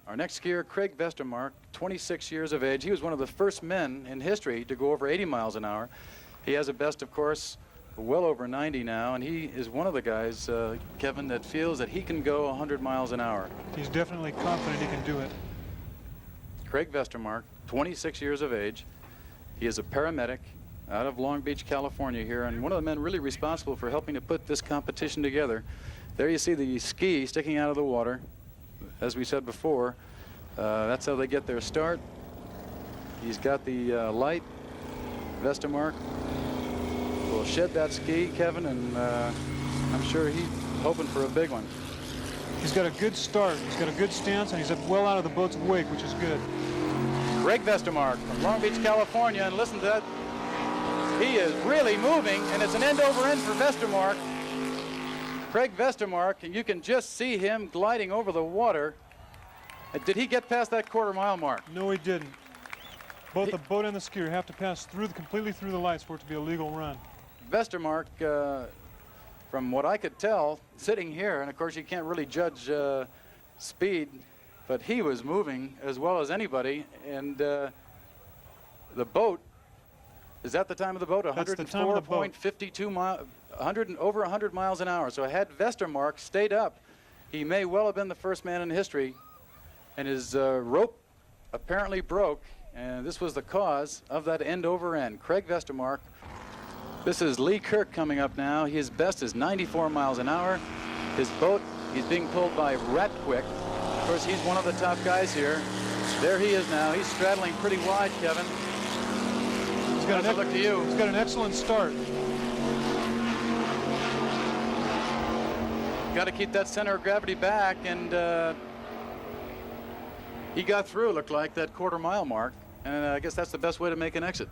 Our next skier, Craig Vestermark, 26 years of age. He was one of the first men in history to go over 80 miles an hour. He has a best, of course, well over 90 now, and he is one of the guys, Kevin, that feels that he can go 100 miles an hour. He's definitely confident he can do it. Craig Vestermark, 26 years of age. He is a paramedic out of Long Beach, California here, and one of the men really responsible for helping to put this competition together. There you see the ski sticking out of the water. As we said before, that's how they get their start. He's got the light. Vestermark will shed that ski, Kevin, and I'm sure he's hoping for a big one. He's got a good start. He's got a good stance, and he's well out of the boat's wake, which is good. Craig Vestermark from Long Beach, California, and listen to that. He is really moving, and it's an end over end for Vestermark. Craig Vestermark, and you can just see him gliding over the water. Did he get past that quarter-mile mark? No, he didn't. Both the boat and the skier have to pass completely through the lights for it to be a legal run. Vestermark, from what I could tell, sitting here, and of course you can't really judge speed, but he was moving as well as anybody, and the boat, is that the time of the boat? 104.52 miles, over 100 miles an hour. So had Vestermark stayed up, he may well have been the first man in history, and his rope apparently broke, and this was the cause of that end over end. Craig Vestermark. This is Lee Kirk coming up now. His best is 94 miles an hour. His boat, he's being pulled by Ratquick. Of course, he's one of the top guys here. There he is now. He's straddling pretty wide, Kevin. Look to you. He's got an excellent start. Got to keep that center of gravity back, and he got through, looked like, that quarter-mile mark, and I guess that's the best way to make an exit.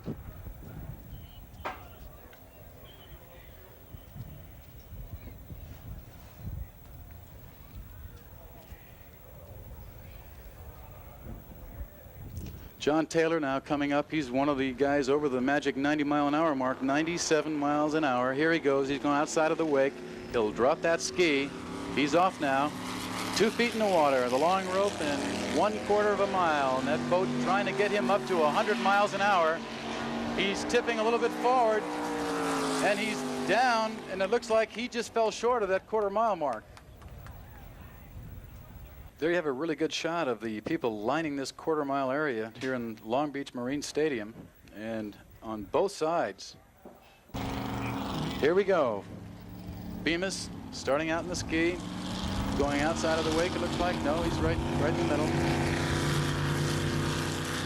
John Taylor now coming up. He's one of the guys over the magic 90-mile-an-hour mark, 97 miles an hour. Here he goes. He's going outside of the wake. He'll drop that ski. He's off now. 2 feet in the water, the long rope, and 1/4 of a mile. And that boat trying to get him up to 100 miles an hour. He's tipping a little bit forward, and he's down, and it looks like he just fell short of that quarter-mile mark. There you have a really good shot of the people lining this quarter-mile area here in Long Beach Marine Stadium, and on both sides. Here we go. Bemis starting out in the ski, going outside of the wake, it looks like. No, he's right in the middle.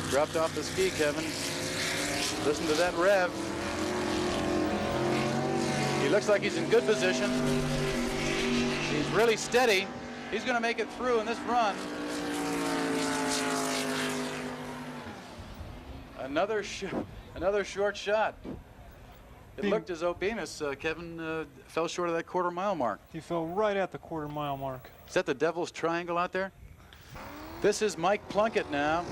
Dropped off the ski, Kevin. Listen to that rev. He looks like he's in good position. He's really steady. He's going to make it through in this run. Another short shot. It looked as though Bemis, Kevin, fell short of that quarter-mile mark. He fell right at the quarter-mile mark. Is that the Devil's Triangle out there? This is Mike Plunkett now.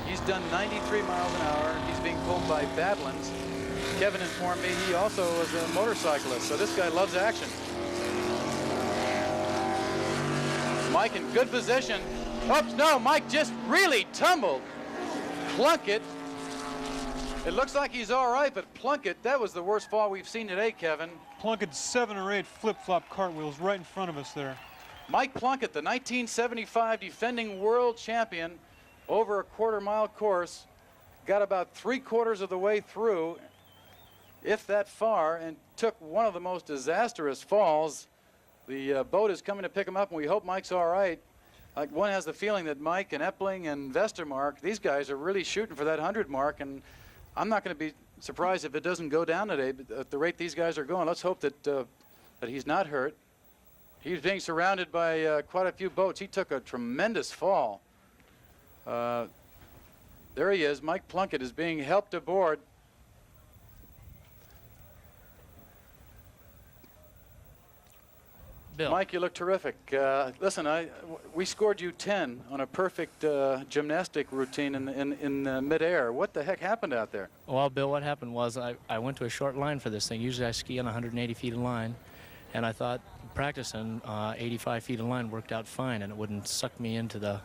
He's done 93 miles an hour. He's being pulled by Badlands. Kevin informed me he also was a motorcyclist, so this guy loves action. Mike in good position. Oops, no, Mike just really tumbled. Plunkett. It looks like he's all right, but Plunkett, that was the worst fall we've seen today, Kevin. Plunkett's 7 or 8 flip-flop cartwheels right in front of us there. Mike Plunkett, the 1975 defending world champion, over a quarter-mile course, got about 3/4 of the way through, if that far, and took one of the most disastrous falls. The boat is coming to pick him up, and we hope Mike's all right. Like, one has the feeling that Mike and Epling and Vestermark, these guys are really shooting for that 100 mark, and I'm not going to be surprised if it doesn't go down today. But at the rate these guys are going, let's hope that that he's not hurt. He's being surrounded by quite a few boats. He took a tremendous fall. There he is. Mike Plunkett is being helped aboard. Bill. Mike, you look terrific. Listen, we scored you 10 on a perfect gymnastic routine in midair. What the heck happened out there? Well, Bill, what happened was I went to a short line for this thing. Usually I ski on 180 feet of line, And I thought practicing 85 feet of line worked out fine, and it wouldn't suck me into the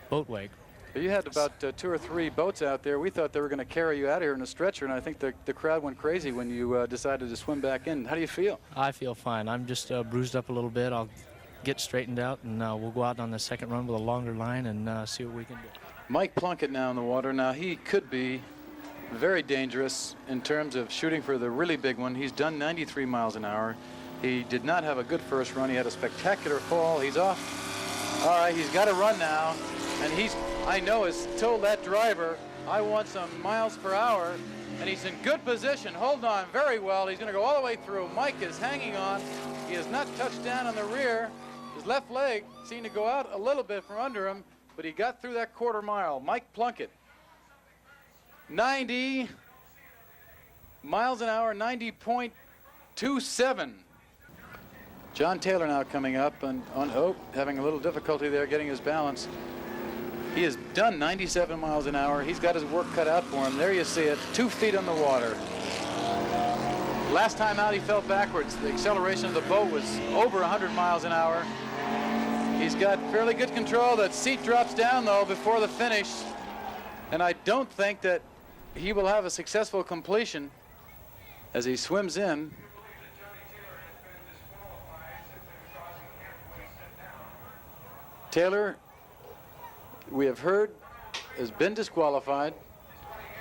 boat wake. You had about 2 or 3 boats out there. We thought they were going to carry you out of here in a stretcher, and I think the crowd went crazy when you decided to swim back in. How do you feel? I feel fine. I'm just bruised up a little bit. I'll get straightened out, and we'll go out on the second run with a longer line and see what we can do. Mike Plunkett now in the water. Now, he could be very dangerous in terms of shooting for the really big one. He's done 93 miles an hour. He did not have a good first run. He had a spectacular fall. He's off. All right, he's got to run now. And I know, has told that driver, I want some miles per hour. And he's in good position. Hold on very well. He's going to go all the way through. Mike is hanging on. He has not touched down on the rear. His left leg seemed to go out a little bit from under him, but he got through that quarter mile. Mike Plunkett, 90 miles an hour, 90.27. John Taylor now coming up and having a little difficulty there getting his balance. He has done 97 miles an hour. He's got his work cut out for him. There you see it, 2 feet on the water. Last time out he fell backwards. The acceleration of the boat was over 100 miles an hour. He's got fairly good control. That seat drops down though before the finish. And I don't think that he will have a successful completion as he swims in. Taylor, we have heard, has been disqualified.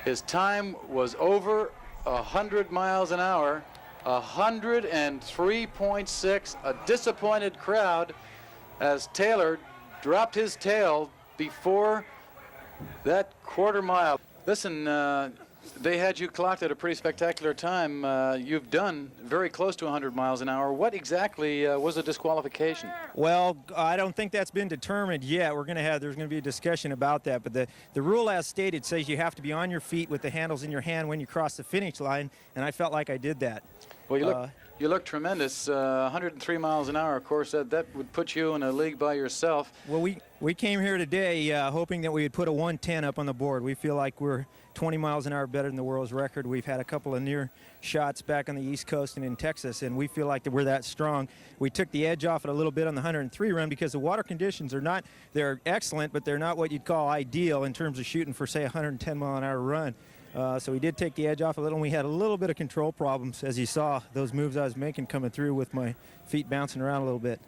His time was over 100 miles an hour, 103.6. A disappointed crowd as Taylor dropped his tail before that quarter mile. Listen, they had you clocked at a pretty spectacular time. You've done very close to 100 miles an hour. What exactly was the disqualification? Well, I don't think that's been determined yet. There's going to be a discussion about that. But the rule as stated says you have to be on your feet with the handles in your hand when you cross the finish line, and I felt like I did that. Well, you look tremendous. 103 miles an hour, of course, that would put you in a league by yourself. Well, we came here today hoping that we would put a 110 up on the board. We feel like we're 20 miles an hour better than the world's record. We've had a couple of near shots back on the East Coast and in Texas, and we feel like that we're that strong. We took the edge off it a little bit on the 103 run because the water conditions they're excellent, but they're not what you'd call ideal in terms of shooting for, say, a 110 mile an hour run. So we did take the edge off a little, and we had a little bit of control problems, as you saw those moves I was making coming through with my feet bouncing around a little bit.